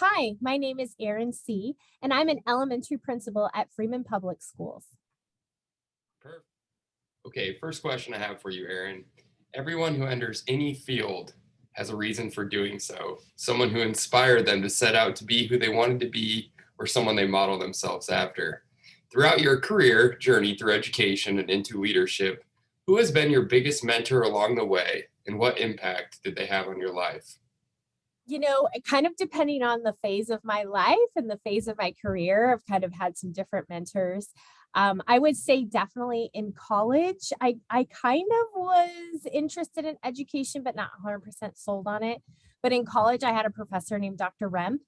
Hi, my name is Erin Sieh, and I'm an elementary principal at Freeman Public Schools. Perfect. Okay, first question I have for you, Erin. Everyone who enters any field has a reason for doing so. Someone who inspired them to set out to be who they wanted to be, or someone they model themselves after. Throughout your career journey through education and into leadership, who has been your biggest mentor along the way, and what impact did they have on your life? Kind of depending on the phase of my life and the phase of my career, I've kind of had some different mentors. I would say definitely in college, I kind of was interested in education, but not 100% sold on it. But in college, I had a professor named Dr. Rem.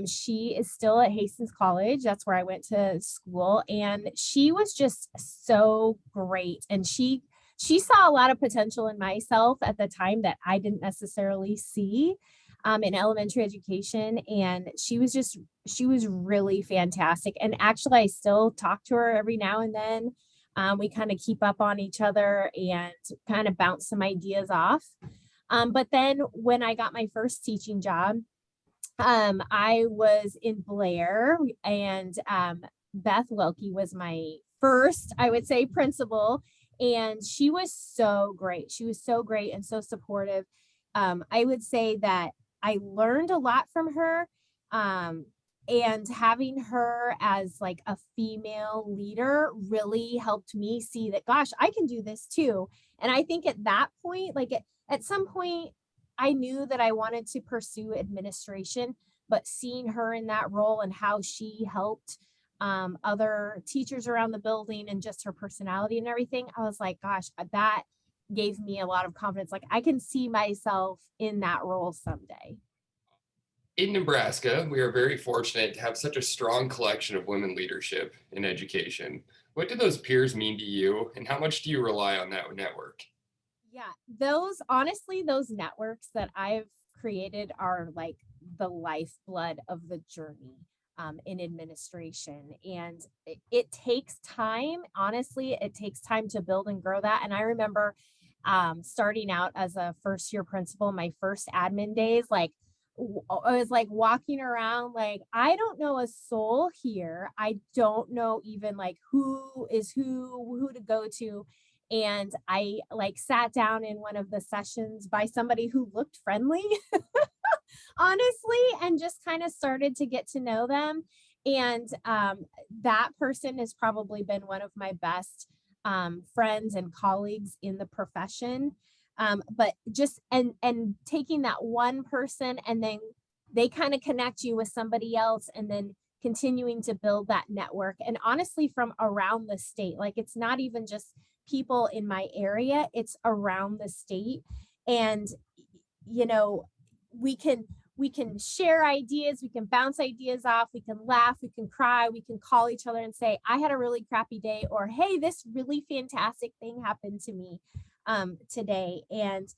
She is still at Hastings College. That's where I went to school, and she was just so great. And she saw a lot of potential in myself at the time that I didn't necessarily see in elementary education. And she was really fantastic. And actually, I still talk to her every now and then. We kind of keep up on each other and kind of bounce some ideas off. But then when I got my first teaching job, I was in Blair, and Beth Wilkie was my first, I would say, principal. And she was so great. She was so great and so supportive. I would say that I learned a lot from her. Um, and having her as like a female leader really helped me see that, gosh, I can do this too. And I think at that point, at some point, I knew that I wanted to pursue administration, but seeing her in that role and how she helped other teachers around the building and just her personality and everything, I was like, gosh, that gave me a lot of confidence. Like I can see myself in that role someday. In Nebraska, we are very fortunate to have such a strong collection of women leadership in education. What do those peers mean to you, and how much do you rely on that network? Yeah, those networks that I've created are like the lifeblood of the journey in administration. And it takes time. Honestly, it takes time to build and grow that. And I remember starting out as a first year principal, my first admin days, I was like walking around like I don't know a soul here. I don't know even like who is who to go to. And I like sat down in one of the sessions by somebody who looked friendly, honestly, and just kind of started to get to know them. And that person has probably been one of my best friends and colleagues in the profession. But just and taking that one person and then they kind of connect you with somebody else and then continuing to build that network. And honestly, from around the state, like it's not even just people in my area, it's around the state. And you know, we can we can share ideas, we can bounce ideas off, we can laugh, we can cry, we can call each other and say, I had a really crappy day, or hey, this really fantastic thing happened to me today. And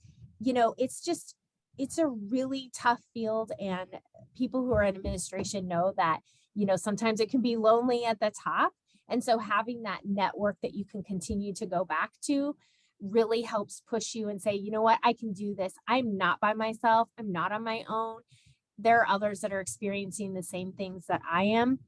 it's a really tough field, and people who are in administration know that sometimes it can be lonely at the top. And so having that network that you can continue to go back to really helps push you and say, you know what, I can do this. I'm not by myself. I'm not on my own. There are others that are experiencing the same things that I am.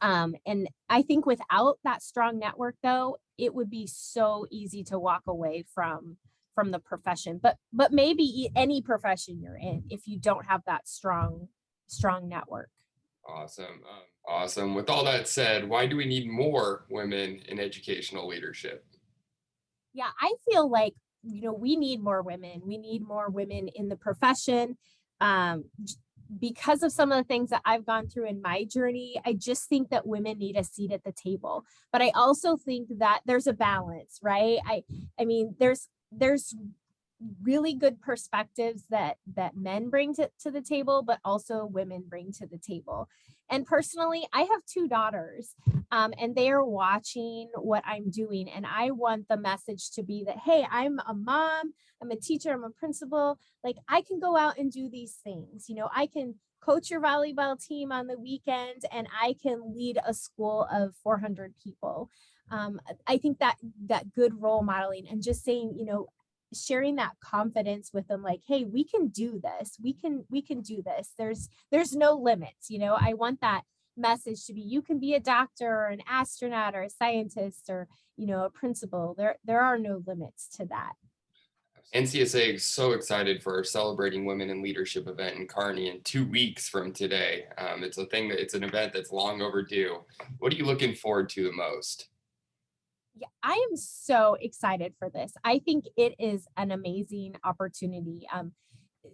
And I think without that strong network, though, it would be so easy to walk away from the profession. But maybe any profession you're in, if you don't have that strong network. Awesome. Awesome. With all that said, why do we need more women in educational leadership? Yeah, I feel like, we need more women. We need more women in the profession. Because of some of the things that I've gone through in my journey, I just think that women need a seat at the table. But I also think that there's a balance, right? I mean, there's really good perspectives that men bring to the table, but also women bring to the table. And personally, I have two daughters, and they are watching what I'm doing, and I want the message to be that, hey, I'm a mom, I'm a teacher, I'm a principal. Like I can go out and do these things. I can coach your volleyball team on the weekend, and I can lead a school of 400 people. I think that good role modeling and just saying, sharing that confidence with them, like, hey, we can do this, we can do this. There's no limits, I want that message to be, you can be a doctor or an astronaut or a scientist or a principal. There are no limits to that. NCSA is so excited for our Celebrating Women in Leadership event in Kearney in 2 weeks from today. It's an event that's long overdue. What are you looking forward to the most? Yeah, I am so excited for this. I think it is an amazing opportunity.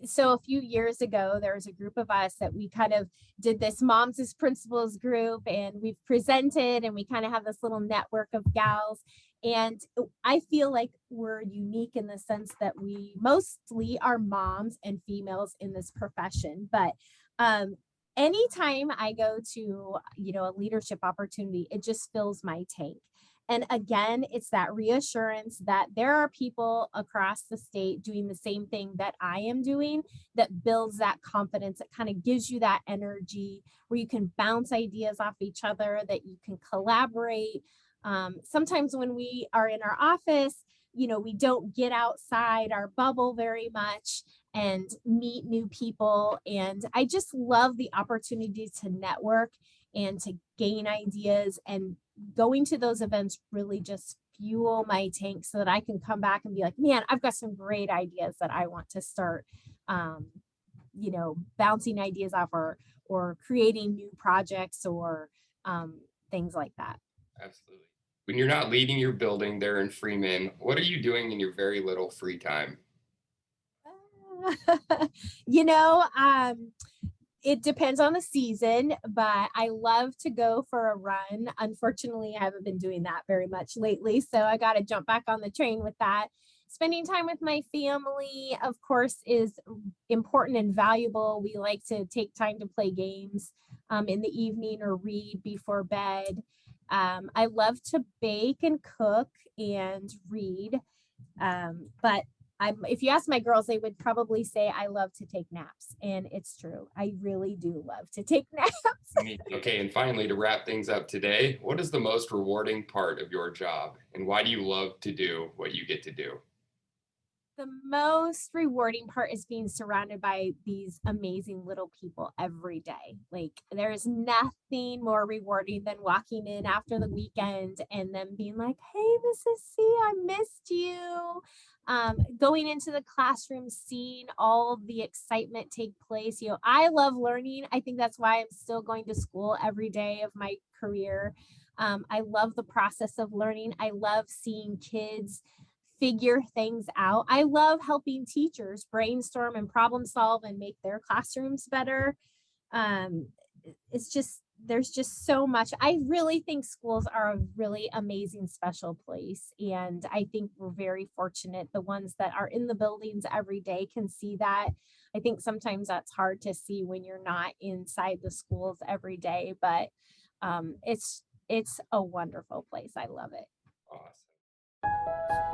So a few years ago, there was a group of us that we kind of did this moms as principals group, and we've presented, and we kind of have this little network of gals. And I feel like we're unique in the sense that we mostly are moms and females in this profession. But um, anytime I go to, a leadership opportunity, it just fills my tank. And again, it's that reassurance that there are people across the state doing the same thing that I am doing, that builds that confidence. It kind of gives you that energy where you can bounce ideas off each other, that you can collaborate. Sometimes when we are in our office, we don't get outside our bubble very much and meet new people. And I just love the opportunity to network and to gain ideas, and going to those events really just fuel my tank so that I can come back and be like, man, I've got some great ideas that I want to start, um, bouncing ideas off, or creating new projects, or things like that. Absolutely. When you're not leading your building there in Freeman, what are you doing in your very little free time? you know, um, it depends on the season, but I love to go for a run. Unfortunately, I haven't been doing that very much lately, so I got to jump back on the train with that. Spending time with my family, of course, is important and valuable. We like to take time to play games in the evening or read before bed. I love to bake and cook and read. But if you ask my girls, they would probably say I love to take naps. And it's true. I really do love to take naps. Okay, and finally, to wrap things up today, what is the most rewarding part of your job, and why do you love to do what you get to do? The most rewarding part is being surrounded by these amazing little people every day. Like, there's nothing more rewarding than walking in after the weekend and then being like, hey, Mrs. C, I missed you. Going into the classroom, seeing all of the excitement take place. I love learning. I think that's why I'm still going to school every day of my career. I love the process of learning. I love seeing kids figure things out. I love helping teachers brainstorm and problem solve and make their classrooms better. Um, it's just, there's just so much. I really think schools are a really amazing, special place. And I think we're very fortunate. The ones that are in the buildings every day can see that. I think sometimes that's hard to see when you're not inside the schools every day, but it's a wonderful place. I love it. Awesome.